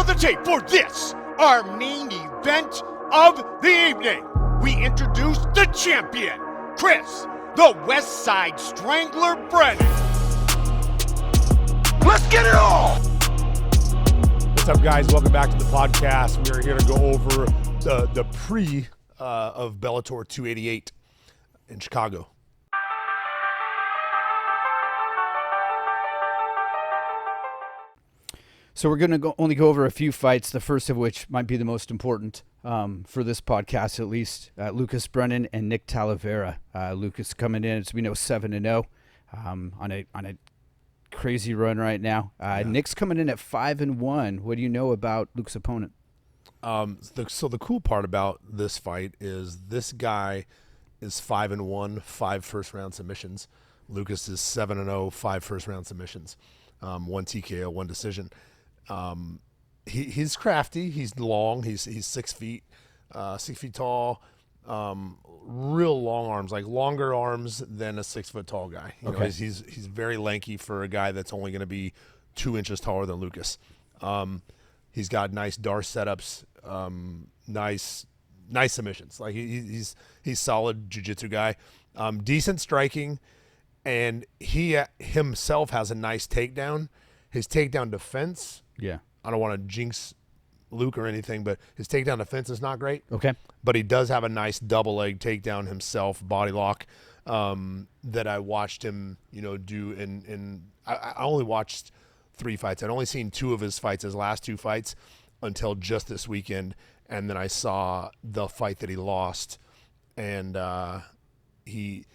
the tape for this, our main event of the evening. We introduce the champion, Chris, the West Side Strangler Brennan. Let's get it on! What's up, guys? Welcome back to the podcast. We are here to go over the pre of Bellator 288 in Chicago. So we're going to only go over a few fights, the first of which might be the most important for this podcast, at least. Lucas Brennan and Nick Talavera. Lucas coming in, as we know, 7-0 on a crazy run right now. Nick's coming in at 5-1. What do you know about Luke's opponent? So the cool part about this fight is this guy is 5-1, 5 first-round submissions. Lucas is 7-0, 5 first-round submissions, 1 TKO, 1 decision. He's crafty. He's long. He's 6 feet, 6 feet tall. Real long arms, like longer arms than a 6 foot tall guy. You know, he's very lanky for a guy that's only going to be 2 inches taller than Lucas. He's got nice D'Arce setups, nice submissions. Like he's solid jiu-jitsu guy, decent striking, and he himself has a nice takedown. His takedown defense. Yeah. I don't want to jinx Luke or anything, but his takedown defense is not great. Okay. But he does have a nice double leg takedown himself, body lock, that I watched him, do I only watched 3 fights. I'd only seen 2 of his fights, his last 2 fights, until just this weekend. And then I saw the fight that he lost, and he's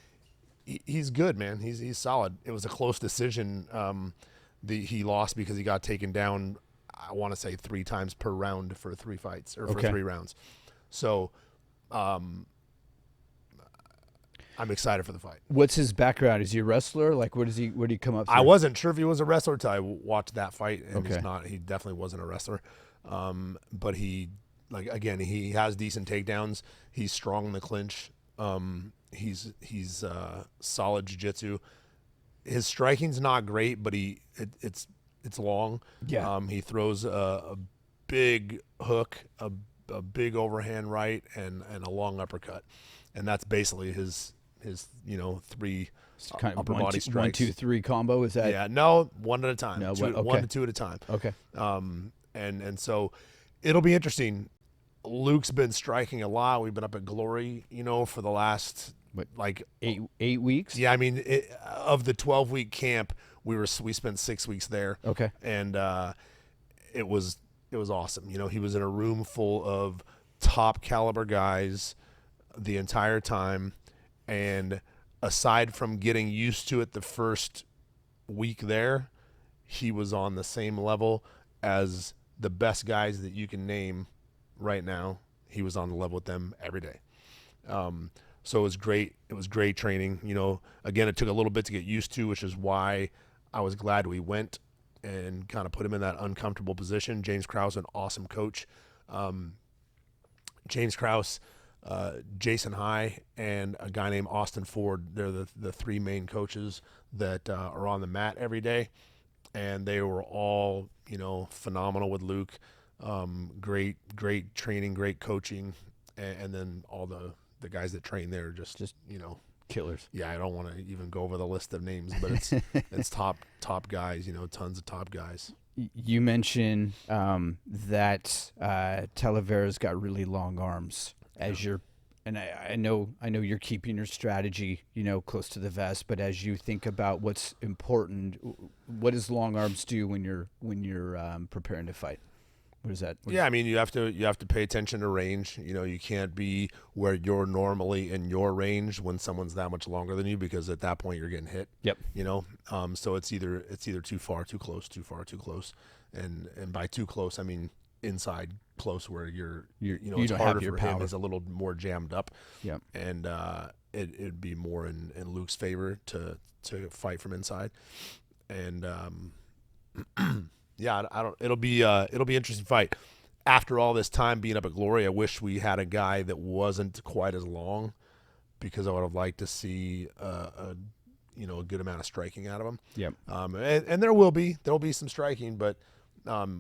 good, man. He's solid. It was a close decision. He lost because he got taken down, I want to say 3 times per round for 3 fights, or for 3 rounds. So I'm excited for the fight. What's his background? Is he a wrestler? Like, where did he come up through? I wasn't sure if he was a wrestler until I watched that fight, and he's not. He definitely wasn't a wrestler. But he has decent takedowns. He's strong in the clinch. He's solid jiu-jitsu. His striking's not great, but it's long. Yeah. He throws a big hook, a big overhand right, and a long uppercut, and that's basically his 3 kind of upper body strikes. 1, 2, 3 combo. Is that? Yeah. No, 1 at a time. No, 1 to 2 at a time. Okay. And so it'll be interesting. Luke's been striking a lot. We've been up at Glory, for the last. Like 8 weeks. Yeah, I mean, of the 12-week camp, we spent 6 weeks there. Okay, and it was awesome. He was in a room full of top caliber guys the entire time, and aside from getting used to it the first week there, he was on the same level as the best guys that you can name right now. He was on the level with them every day. So it was great. It was great training. Again, it took a little bit to get used to, which is why I was glad we went and kind of put him in that uncomfortable position. James Krause, an awesome coach. James Krause, Jason High, and a guy named Austin Ford. They're the 3 main coaches that are on the mat every day. And they were all, phenomenal with Luke. Great training, great coaching. And then all the guys that train there just killers. Yeah, I don't want to even go over the list of names, but it's top guys, tons of top guys. You mentioned that Talavera's got really long arms. And I know you're keeping your strategy, close to the vest, but as you think about what's important, what does long arms do when you're preparing to fight? What is that? I mean, you have to pay attention to range. You can't be where you're normally in your range when someone's that much longer than you, because at that point you're getting hit. Yep. So it's either too far, too close, too far, too close, and by too close I mean inside close, where you're it's harder for him. It's a little more jammed up. Yeah. And it'd be more in Luke's favor to fight from inside, and yeah, it'll be an interesting fight. After all this time being up at Glory, I wish we had a guy that wasn't quite as long, because I would have liked to see a good amount of striking out of him. Yep. And there'll be some striking, but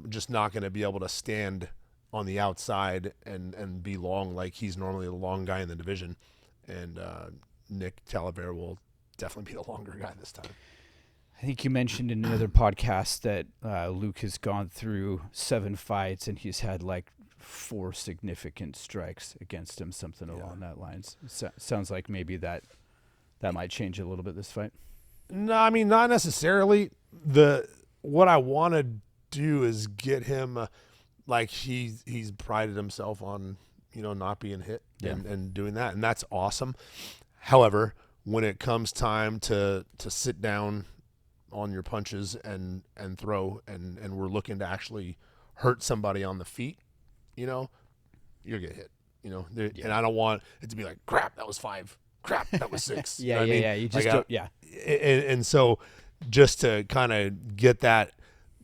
just not going to be able to stand on the outside and be long like he's normally the long guy in the division. And Nick Talavera will definitely be the longer guy this time. I think you mentioned in another podcast that Luke has gone through 7 fights and he's had like 4 significant strikes against him, something along that lines. Sounds like maybe that might change a little bit this fight. No, I mean, not necessarily. What I want to do is get him like he's prided himself on, not being hit and doing that, and that's awesome. However, when it comes time to sit down on your punches and throw and we're looking to actually hurt somebody on the feet, you'll get hit. And I don't want it to be like, crap, that was 5. Crap, that was 6. Yeah. You just And so just to kind of get that,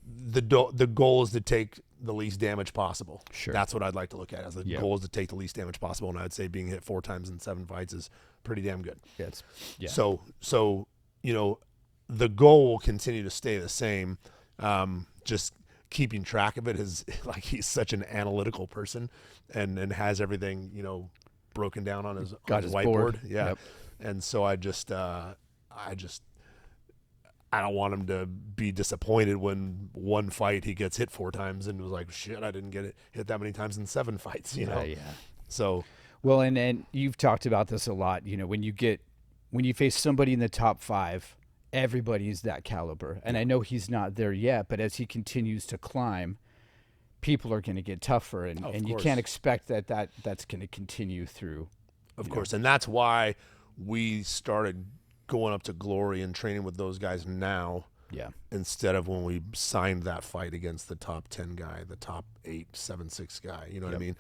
the goal is to take the least damage possible. Sure. That's what I'd like to look at. As the goal is to take the least damage possible, and I'd say being hit 4 times in 7 fights is pretty damn good. Yeah. So the goal will continue to stay the same. Just keeping track of it is like he's such an analytical person and has everything broken down on his whiteboard. Board. Yeah. Yep. And so I don't want him to be disappointed when one fight he gets hit 4 times and was like, shit, I didn't get hit that many times in 7 fights, Yeah. So Well, and you've talked about this a lot. When you face somebody in the top 5, everybody's that caliber. And I know he's not there yet, but as he continues to climb, people are going to get tougher, and you can't expect that's going to continue through. Of course, and that's why we started going up to Glory and training with those guys now. Yeah. Instead of when we signed that fight against the top 10 guy, the top 8, 7-6 guy, you know what I mean?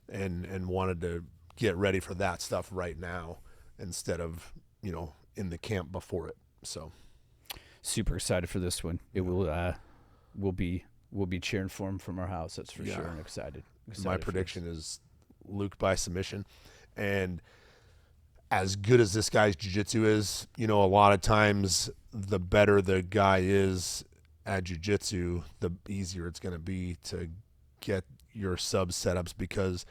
And wanted to get ready for that stuff right now instead of, in the camp before it. So super excited for this one. It will we'll be cheering for him from our house, that's for sure, and excited. My prediction is Luke by submission. And as good as this guy's jiu-jitsu is, a lot of times the better the guy is at jiu-jitsu, the easier it's going to be to get your sub setups, because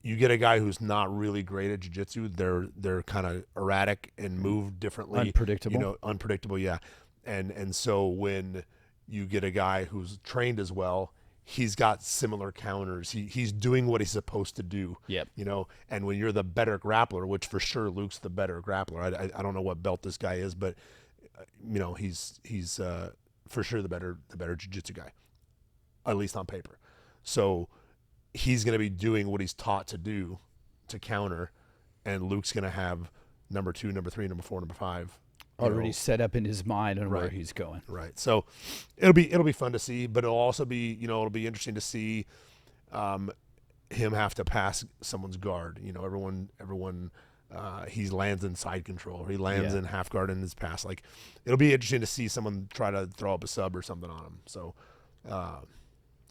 you get a guy who's not really great at jiu-jitsu, they're kind of erratic and move differently. Unpredictable, yeah. And so when you get a guy who's trained as well, he's got similar counters. He's doing what he's supposed to do. Yep. And when you're the better grappler, which for sure Luke's the better grappler. I don't know what belt this guy is, but he's for sure the better jiu-jitsu guy, at least on paper. So he's going to be doing what he's taught to do to counter, and Luke's going to have number 2, number 3, number 4, number 5 already set up in his mind on where he's going. Right. So it'll be fun to see, but it'll also be, it'll be interesting to see him have to pass someone's guard. Everyone he lands in side control, or he lands in half guard in his pass. Like, it'll be interesting to see someone try to throw up a sub or something on him. So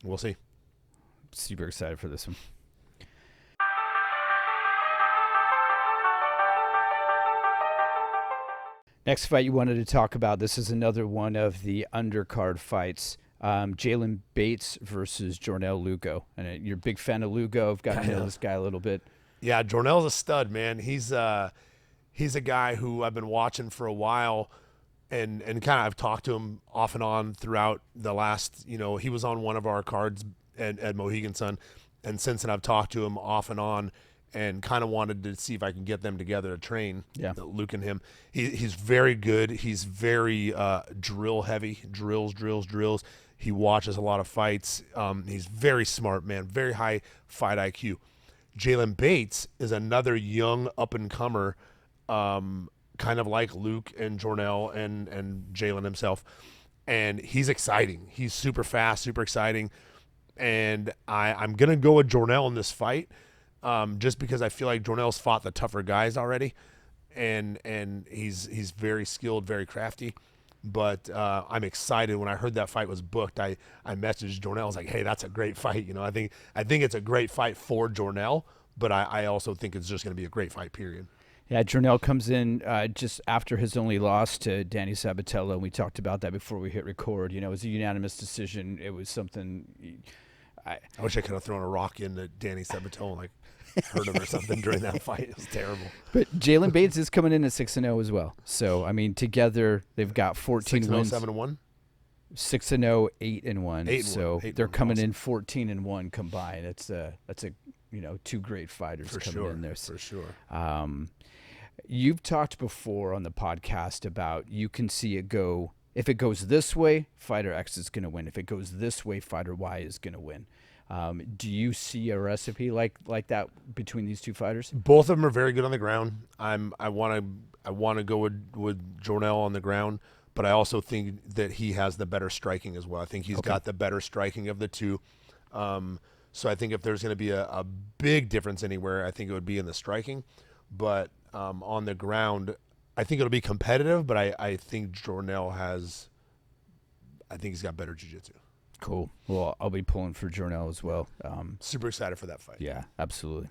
we'll see. Super excited for this one. Next fight you wanted to talk about, this is another one of the undercard fights. Jalen Bates versus Jornel Lugo. And you're a big fan of Lugo. I've gotten to know this guy a little bit. Yeah, Jornel's a stud, man. He's a guy who I've been watching for a while, and kind of I've talked to him off and on throughout the last, he was on one of our cards at Mohegan Sun, and since then I've talked to him off and on, and kind of wanted to see if I can get them together to train. Yeah. Luke and him. He's very good. He's very drill heavy, drills. He watches a lot of fights. He's very smart, man, very high fight IQ. Jalen Bates is another young up-and-comer, kind of like Luke and Jornel and Jalen himself, and he's exciting. He's super fast, super exciting, and I'm going to go with Jornel in this fight. Just because I feel like Jornel's fought the tougher guys already, and he's very skilled, very crafty. But I'm excited. When I heard that fight was booked, I messaged Jornel. I was like, hey, that's a great fight. I think it's a great fight for Jornel, but I also think it's just going to be a great fight, period. Yeah, Jornell comes in just after his only loss to Danny Sabatello, and we talked about that before we hit record. You know, it was a unanimous decision. It was something. I wish I could have thrown a rock into Danny Sabatello and like hurt him or something during that fight. It was terrible. But Jalen Bates is coming in at 6-0 as well. So I mean, together they've got 14 wins. 7-1. 6-0, 8-1. So 8-1, they're coming awesome. in 14-1 combined. That's a two great fighters For coming sure. in there. For sure. You've talked before on the podcast about you can see it go. If it goes this way, fighter X is going to win. If it goes this way, fighter Y is going to win. Do you see a recipe like that between these two fighters? Both of them are very good on the ground. I want to go with Jornell on the ground, but I also think that he has the better striking as well. I think he's got the better striking of the two. So I think if there's going to be a big difference anywhere, I think it would be in the striking. But on the ground, I think it'll be competitive, but I think Jornell he's got better jiu-jitsu. Cool. Well, I'll be pulling for Jornell as well. Super excited for that fight. Yeah, absolutely.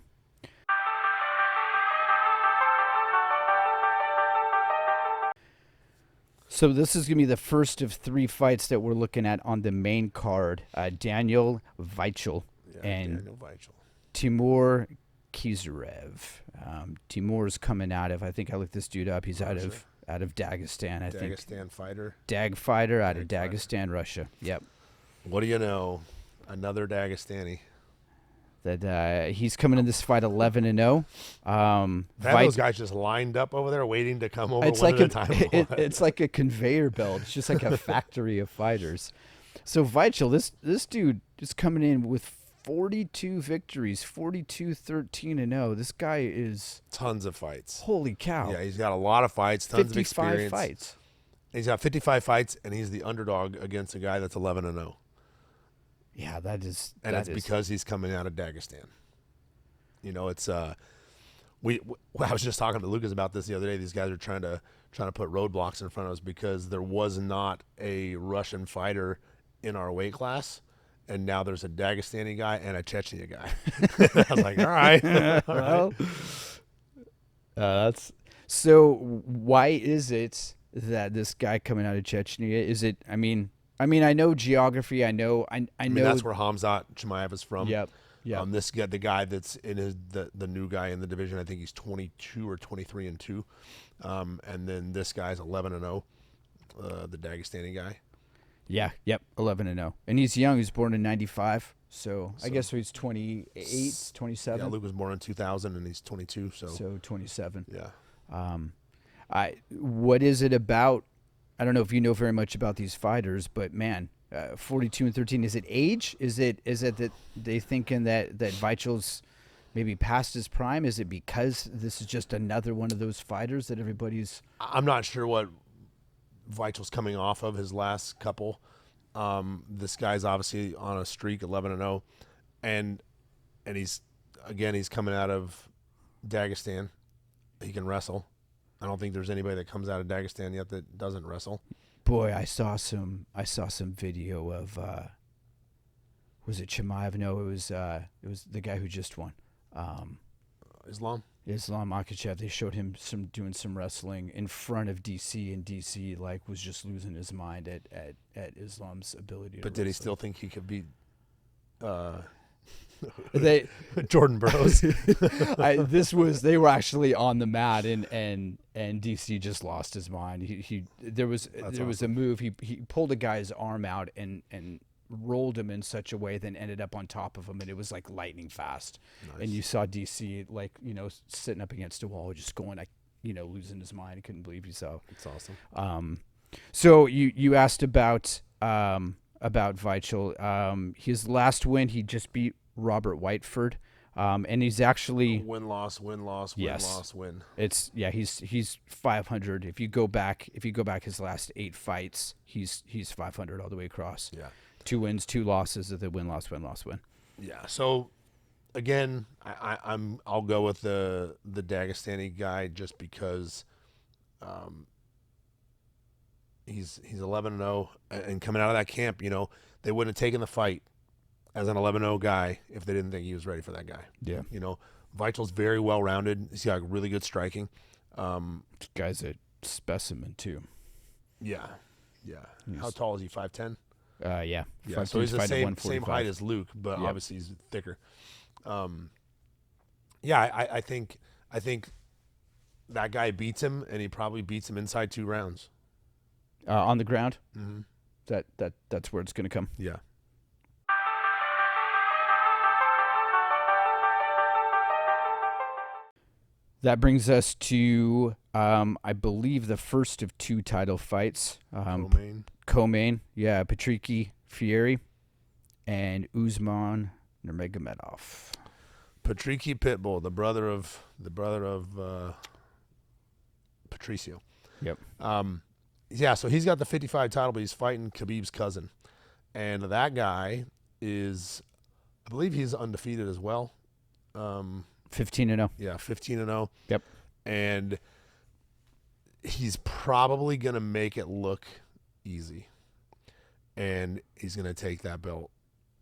So this is going to be the first of 3 fights that we're looking at on the main card. Daniel Weichel and Daniel Weichel. Timur Kizarev. Timur's coming out of, I think I looked this dude up. He's out of Dagestan, I think. Dagestan fighter. Dag fighter out of Dag Dagestan, Russia. Yep. What do you know? Another Dagestani. That he's coming in this fight 11-0. Have those guys just lined up over there waiting to come over it's one like at a time? It's like a conveyor belt. It's just like a factory of fighters. So Weichel, this dude is coming in with 42 victories, 42-13-0. This guy is tons of fights. Holy cow! Yeah, he's got a lot of fights, tons of experience. 55 fights. He's got 55 fights, and he's the underdog against a guy that's 11-0. Yeah, that's because he's coming out of Dagestan. You know, it's I was just talking to Lucas about this the other day. These guys are trying to put roadblocks in front of us because there was not a Russian fighter in our weight class, and now there's a Dagestani guy and a Chechnya guy. I was like, all right. Well, that's so. Why is it that this guy coming out of Chechnya is it? I mean, I know geography. I know. I know that's where Hamzat Chimaev is from. Yep. Yeah. This guy, the guy that's in the new guy in the division, I think he's 22 or 23-2. And then this guy's 11-0, the Dagestani guy. Yeah. Yep. 11-0, and he's young. He's born in '95, so I guess he's 28, 27. Yeah, Luke was born in 2000, and he's 22. So 27. Yeah. What is it about? I don't know if you know very much about these fighters, but man, 42-13. Is it age? Is it that they thinking that Weichel's maybe past his prime? Is it because this is just another one of those fighters that everybody's? I'm not sure what Weichel's coming off of his last couple. This guy's obviously on a streak, 11-0, and he's coming out of Dagestan. He can wrestle. I don't think there's anybody that comes out of Dagestan yet that doesn't wrestle. Boy, I saw some video of was it Chimaev? No, it was the guy who just won. Islam Makhachev. They showed him doing some wrestling in front of DC, and DC like was just losing his mind at Islam's ability. But did he still think he could beat Jordan Burroughs? They were actually on the mat, and DC just lost his mind. There was a move. He pulled a guy's arm out and rolled him in such a way, then ended up on top of him, and it was like lightning fast. Nice. And you saw DC sitting up against a wall, just going losing his mind. He couldn't believe he saw. It's awesome. So you asked about Weichel. His last win, he just beat Robert Whiteford, and he's actually win-loss. He's 500. If you go back his last 8 fights, he's 500 all the way across. Yeah, 2 wins, 2 losses of the win-loss. Yeah. So again, I'll go with the Dagestani guy just because he's 11-0, and coming out of that camp, they wouldn't have taken the fight as an 11-0 guy if they didn't think he was ready for that guy. Yeah. Vital's very well rounded. He's got really good striking. This guy's a specimen too. Yeah. How tall is he? 5'10"? Yeah. Yeah. So he's the same height as Luke, but Yep. obviously he's thicker. I think that guy beats him, and he probably beats him inside 2 rounds. On the ground. Mm-hmm. That's where it's going to come. Yeah. That brings us to, I believe, the first of 2 title fights. Co-main, yeah, Patricky Fieri and Usman Nurmagomedov. Patricky Pitbull, the brother of Patricio. Yep. So he's got the 55 title, but he's fighting Khabib's cousin, and that guy is, I believe, he's undefeated as well. 15-0. Yeah, 15-0. Yep. And he's probably gonna make it look easy, and he's gonna take that belt,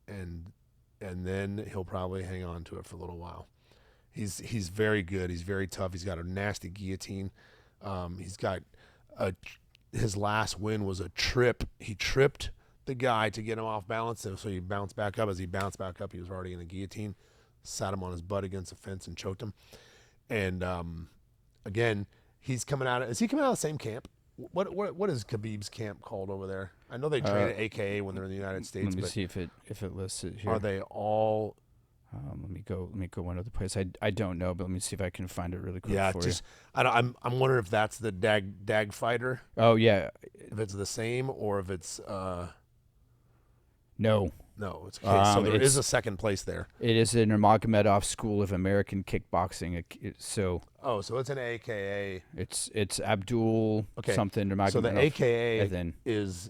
and then he'll probably hang on to it for a little while. He's very good. He's very tough. He's got a nasty guillotine. He's got his last win was a trip. He tripped the guy to get him off balance, so he bounced back up. As he bounced back up, he was already in the guillotine. Sat him on his butt against the fence and choked him. And again, he's coming out. Is he coming out of the same camp? What is Khabib's camp called over there? I know they train at AKA when they're in the United States. Let me but see if it lists it here. are they all? Let me go one other place. I don't know, but let me see if I can find it really quick. Yeah, for just I'm wondering if that's the Dag fighter. you. Oh yeah, If it's the same or if it's no. no. It's okay. So there it's- is a second place there. It is in Nurmagomedov School of American Kickboxing. So Oh, so it's an AKA. it's Abdul Okay, something Nurmagomedov. So the AKA and then is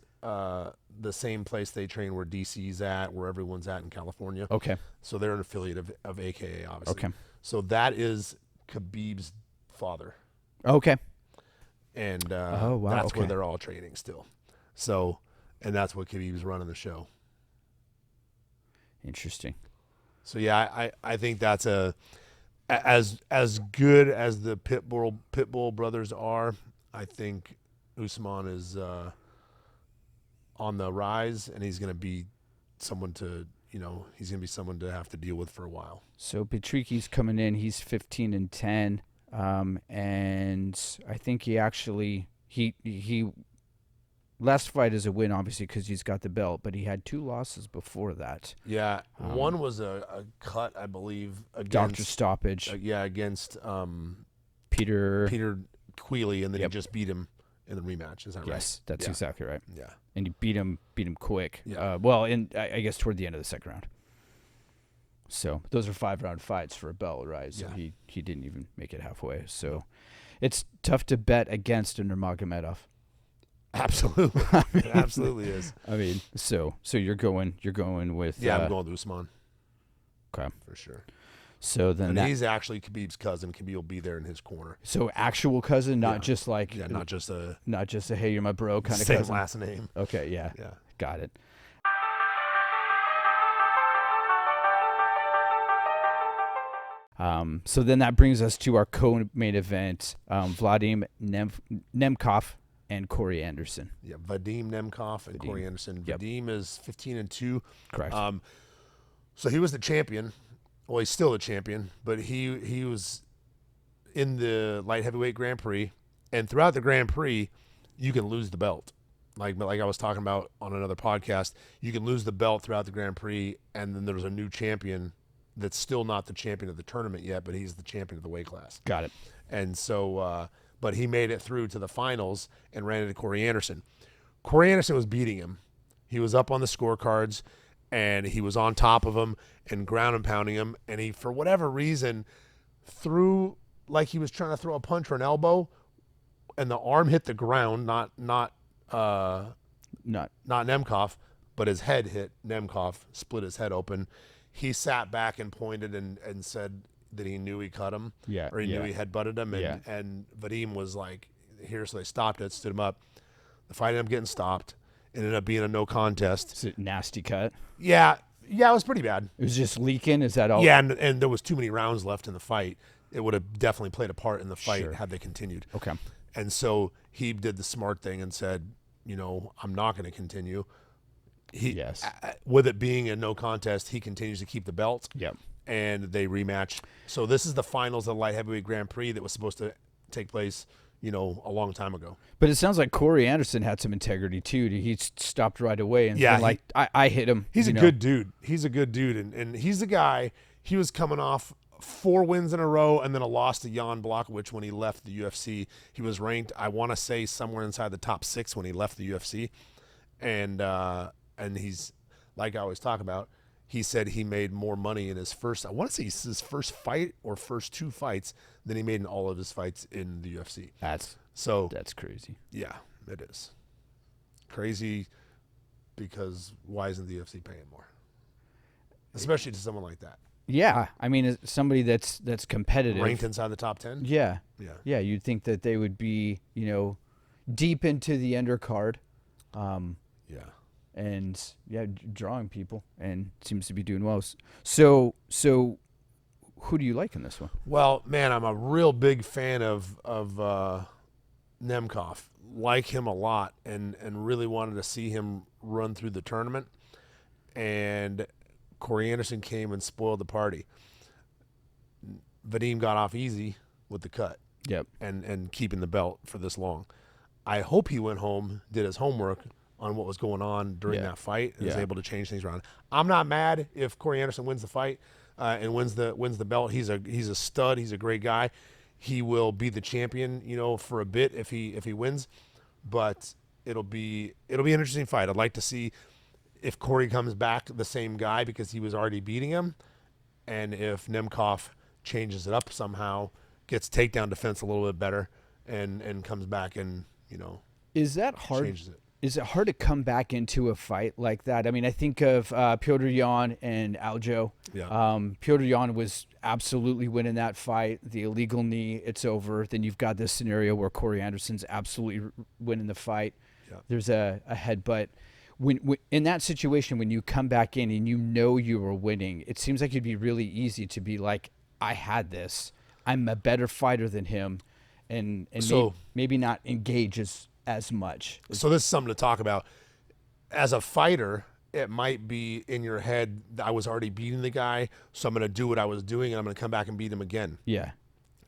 the same place they train where DC's at, where everyone's at in California. okay, So they're an affiliate of AKA, obviously. okay, So that is Khabib's father, okay. and Oh, wow, that's where okay. they're all training still. So, and that's what Khabib's running the show. Interesting. So yeah, I think that's as good as the Pitbull brothers are. I think Usman is on the rise, and he's going to be someone to have to deal with for a while. So Patricky's coming in. He's 15-10, and I think he actually he last fight is a win, obviously, because he's got the belt, but he had 2 losses before that. Yeah, one was a cut, I believe, Doctor against stoppage. against Peter. Peter Queally, and then Yep. he just beat him in the rematch. Is that right? Yes, that's Yeah. exactly right. Yeah. And he beat him quick. Yeah. I guess toward the end of the second round. So those are 5-round fights for a belt, right? So Yeah. he didn't even make it halfway. So it's tough to bet against a Nurmagomedov. Absolutely. It absolutely is. I mean, so you're going with Yeah, I'm going with Usman. Okay. For sure. So then And that, he's actually Khabib's cousin. Khabib will be there in his corner. so actual cousin, not Yeah. just like Yeah, not just a hey, you're my bro kind of same cousin. last name. Okay, yeah. Yeah. Got it. So then that brings us to our co-main event, Vadim Nemkov and Corey Anderson. Yeah, Vadim Nemkov and Corey Anderson. Yep. Vadim is 15-2. Correct. So he was the champion. Well, he's still the champion, but he was in the light heavyweight Grand Prix, and throughout the Grand Prix, you can lose the belt. Like I was talking about on another podcast, you can lose the belt throughout the Grand Prix, and then there's a new champion that's still not the champion of the tournament yet, but he's the champion of the weight class. Got it. And so, but he made it through to the finals and ran into Corey Anderson. Corey Anderson was beating him. He was up on the scorecards, and he was on top of him and ground and pounding him. And he, for whatever reason, threw like he was trying to throw a punch or an elbow, and the arm hit the ground, not Nemkov, but his head hit Nemkov, split his head open. He sat back and pointed and said that he knew he cut him, Yeah, or he knew yeah. he headbutted him, and, Yeah. and Vadim was like, here, so they stopped it, stood him up. The fight ended up getting stopped. It ended up being a no contest. It's a nasty cut. Yeah, Yeah, it was pretty bad. It was just leaking. Is that all? Yeah, and there was too many rounds left in the fight. It would have definitely played a part in the fight Sure. had they continued. Okay. And so he did the smart thing and said, I'm not going to continue. Yes. With it being a no contest, he continues to keep the belt. Yep. And they rematch. So this is the finals of the light heavyweight Grand Prix that was supposed to take place, a long time ago. But it sounds like Corey Anderson had some integrity too. He stopped right away and Yeah, been like, I hit him. He's a good dude. He's a good dude. And he's the guy, he was coming off 4 wins in a row and then a loss to Jan Blachowicz when he left the UFC. He was ranked, I want to say, somewhere inside the top 6 when he left the UFC. And he's, like I always talk about, he said he made more money in his first, I want to say his first fight or first 2 fights than he made in all of his fights in the UFC. That's crazy. Yeah, it is. Crazy because why isn't the UFC paying more? Especially to someone like that. Yeah, I mean, as somebody that's competitive, Ranked inside the top 10? Yeah, Yeah. yeah. You'd think that they would be, deep into the undercard, Yeah. and drawing people, and seems to be doing well. So who do you like in this one? Well, man, I'm a real big fan of Nemkov. Like him a lot, and really wanted to see him run through the tournament. And Corey Anderson came and spoiled the party. Vadim got off easy with the cut. Yep. And keeping the belt for this long. I hope he went home, did his homework on what was going on during that fight, and was able to change things around. I'm not mad if Corey Anderson wins the fight and wins the belt. He's a stud. He's a great guy. He will be the champion, for a bit if he wins. But it'll be an interesting fight. I'd like to see if Corey comes back the same guy because he was already beating him, and if Nemkov changes it up somehow, gets takedown defense a little bit better, and comes back and Is that hard? changes it. Is it hard to come back into a fight like that? I mean, I think of Petr Yan and Aljo. Yeah. Petr Yan was absolutely winning that fight. The illegal knee, it's over. Then you've got this scenario where Corey Anderson's absolutely winning the fight. Yeah. There's a headbutt. When in that situation, when you come back in and you were winning, it seems like it'd be really easy to be like, I had this. I'm a better fighter than him, and So- maybe not engage as much. So this is something to talk about. As a fighter, it might be in your head, I was already beating the guy, so I'm going to do what I was doing, and I'm going to come back and beat him again. Yeah.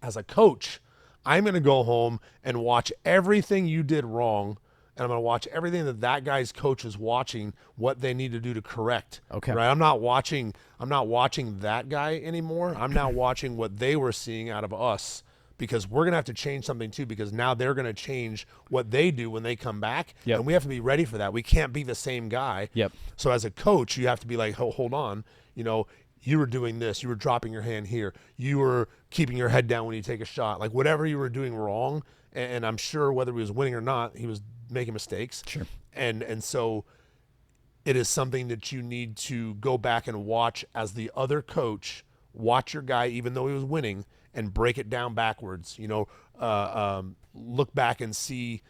As a coach, I'm going to go home and watch everything you did wrong, and I'm going to watch everything that guy's coach is watching, what they need to do to correct. Okay. Right? I'm not watching that guy anymore. I'm now watching what they were seeing out of us, because we're going to have to change something too, because now they're going to change what they do when they come back. Yep. And we have to be ready for that. We can't be the same guy. Yep. So as a coach, you have to be like, hold on, you were doing this, you were dropping your hand here, you were keeping your head down when you take a shot, like whatever you were doing wrong. And I'm sure whether he was winning or not, he was making mistakes. Sure. And so it is something that you need to go back and watch as the other coach, watch your guy, even though he was winning, and break it down backwards. Look back and see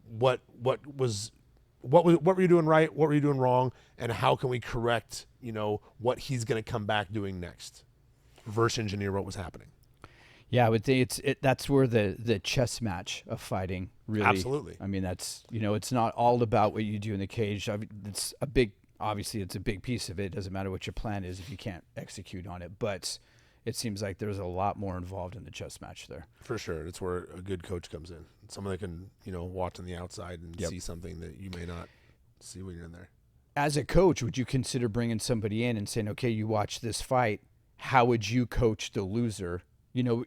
what were you doing right, what were you doing wrong, and how can we correct what he's going to come back doing next. Reverse engineer what was happening. Yeah, I would think that's where the chess match of fighting really. Absolutely. I mean, that's it's not all about what you do in the cage. It's a big piece of it. It doesn't matter what your plan is if you can't execute on it, but it seems like there's a lot more involved in the chess match there. For sure. It's where a good coach comes in. Someone that can, watch on the outside and see something that you may not see when you're in there. As a coach, would you consider bringing somebody in and saying, okay, you watch this fight, how would you coach the loser?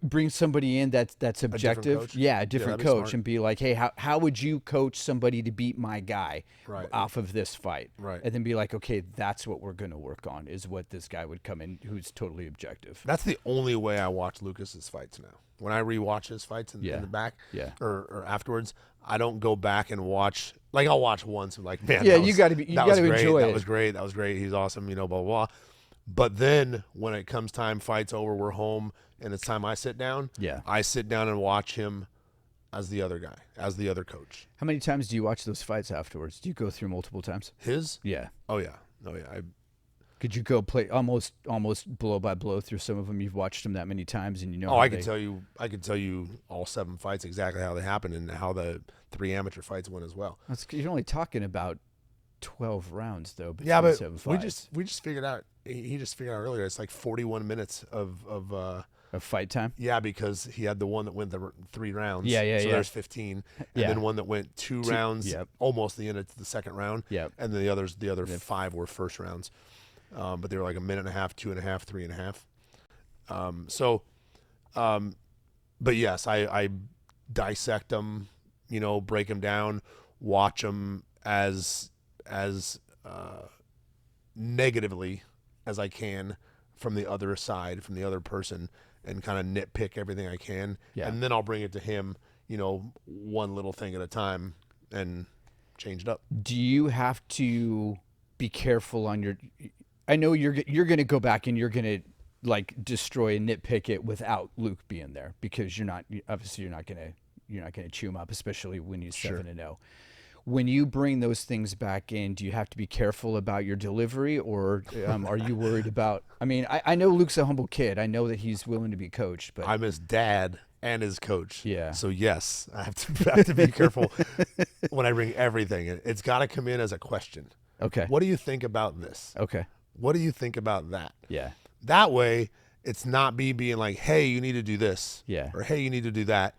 Bring somebody in that's objective. coach? Yeah, a different that'd be coach, smart. and be like, hey, how would you coach somebody to beat my guy Right. off of this fight? Right. And then be like, okay, that's what we're going to work on, is what this guy would come in who's totally objective. That's the only way I watch Lucas's fights now. When I rewatch his fights in the back, or afterwards, I don't go back and watch. Like I'll watch once and like, man, Yeah, that you was- gotta that was great. enjoy That it. was great. That was great. He's awesome. Blah blah blah. But then when it comes time, fight's over, we're home, and it's time I sit down. Yeah. I sit down and watch him as the other guy, as the other coach. How many times do you watch those fights afterwards? Do you go through multiple times? His? Yeah. Oh yeah. Oh yeah. Could you go play almost blow by blow through some of them? You've watched them that many times, and you know. Oh, I can tell you all 7 fights exactly how they happened and how the 3 amateur fights went as well. You're only talking about 12 rounds though. Yeah, but 7 we fights. just figured out. He just figured out earlier. It's like 41 minutes of fight time. Yeah, because he had the one that went the 3 rounds. Yeah. So there's 15, and Yeah. then one that went 2 rounds, yep. almost the end of the second round. Yep. And then the other 5 were first rounds, but they were like a minute and a half, 2.5, 3.5. But yes, I dissect them, break them down, watch them as negatively as I can from the other side, from the other person, and kind of nitpick everything I can. Yeah. And then I'll bring it to him, one little thing at a time and change it up. Do you have to be careful on your? I know you're going to go back and you're going to like destroy and nitpick it without Luke being there, because you're not going to chew him up, especially when he's 7-0. When you bring those things back in, do you have to be careful about your delivery, or are you worried about? I mean, I know Luke's a humble kid. I know that he's willing to be coached, but I'm his dad and his coach. Yeah. So yes, I have to be careful when I bring everything. It's got to come in as a question. Okay. What do you think about this? Okay. What do you think about that? Yeah. That way, it's not me being like, hey, you need to do this. Yeah. Or hey, you need to do that.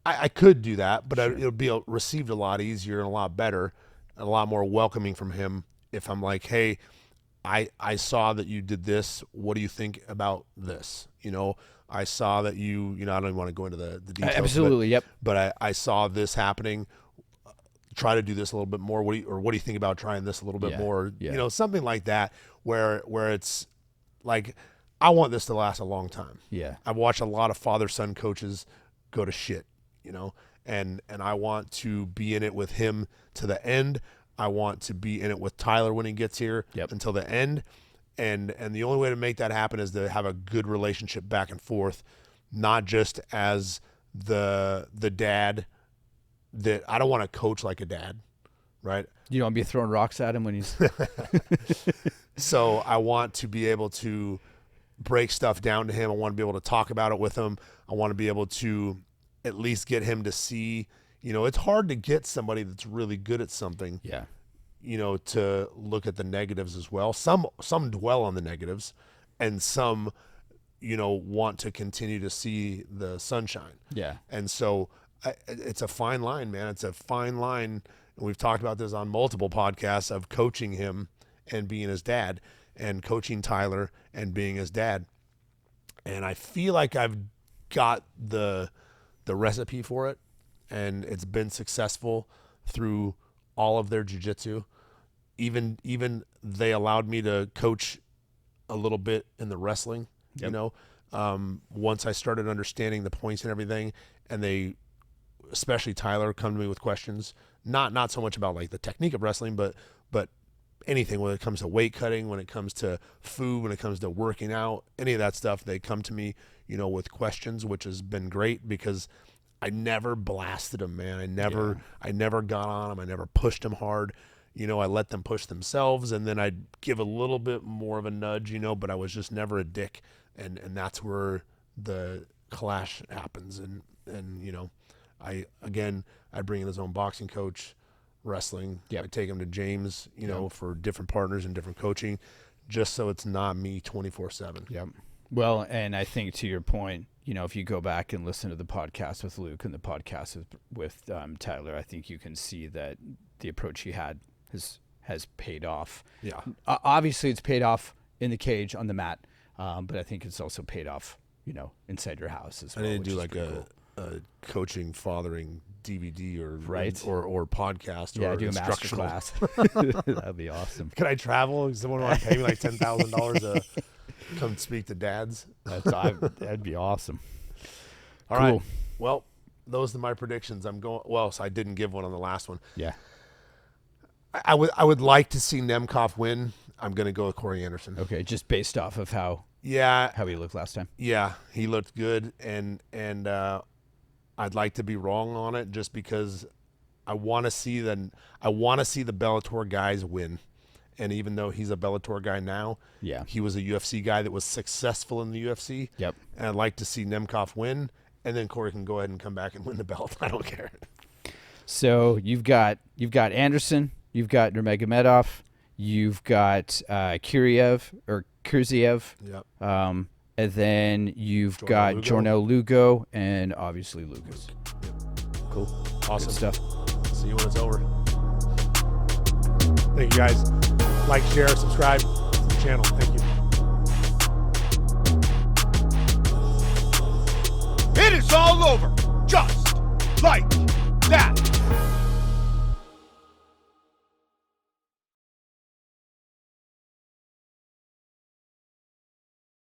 I could do that, but it'll be received a lot easier and a lot better, and a lot more welcoming from him if I'm like, hey, I saw that you did this. What do you think about this? I saw that you I don't even want to go into the details. Absolutely, yep. But I saw this happening. Try to do this a little bit more. What do you think about trying this a little bit more? Yeah. Something like that, where it's like, I want this to last a long time. Yeah. I've watched a lot of father-son coaches go to shit, and I want to be in it with him to the end. I want to be in it with Tyler when he gets here until the end. And the only way to make that happen is to have a good relationship back and forth, not just as the dad that I don't want to coach like a dad, right? You don't want to be throwing rocks at him when he's So I want to be able to break stuff down to him. I want to be able to talk about it with him. I want to be able to at least get him to see, it's hard to get somebody that's really good at something, to look at the negatives as well. Some dwell on the negatives, and some, want to continue to see the sunshine. Yeah. And so it's a fine line, man. It's a fine line. And we've talked about this on multiple podcasts of coaching him and being his dad, and coaching Tyler and being his dad. And I feel like I've got the recipe for it, and it's been successful through all of their jiu-jitsu. Even they allowed me to coach a little bit in the wrestling, once I started understanding the points and everything, and they, especially Tyler, come to me with questions, not so much about like the technique of wrestling, but anything when it comes to weight cutting, when it comes to food, when it comes to working out, any of that stuff, they come to me, with questions, which has been great because I never blasted them, man. I never got on them. I never pushed them hard. I let them push themselves, and then I'd give a little bit more of a nudge, but I was just never a dick. And that's where the clash happens. And I bring in his own boxing coach, wrestling. Yep. I take him to James, for different partners and different coaching, just so it's not me 24/7. Yep. Well, and I think to your point, if you go back and listen to the podcast with Luke and the podcast with Tyler, I think you can see that the approach he had has paid off. Yeah. Obviously, it's paid off in the cage on the mat, but I think it's also paid off, inside your house as well. I need to do like a coaching fathering DVD or podcast or do a master instructional class. That'd be awesome. Can I travel? Does someone want to pay me like $10,000 to come speak to dads? That'd be awesome. All Cool. right. Well, those are my predictions. So I didn't give one on the last one. Yeah. I would like to see Nemkov win. I'm going to go with Corey Anderson. Okay, just based off of how he looked last time. Yeah, he looked good, and I'd like to be wrong on it just because I want to see the Bellator guys win, And even though he's a Bellator guy now, he was a UFC guy that was successful in the UFC. Yep. And I'd like to see Nemkov win, and then Corey can go ahead and come back and win the belt. I don't care. So you've got Anderson, you've got Nurmagomedov, you've got Kurziev, Yep. And then you've Jornal got Lugo. Jornal Lugo, and obviously Lucas. Cool. Awesome Good stuff. See you when it's over. Thank you, guys. Like, share, subscribe to the channel. Thank you. It is all over, just like that.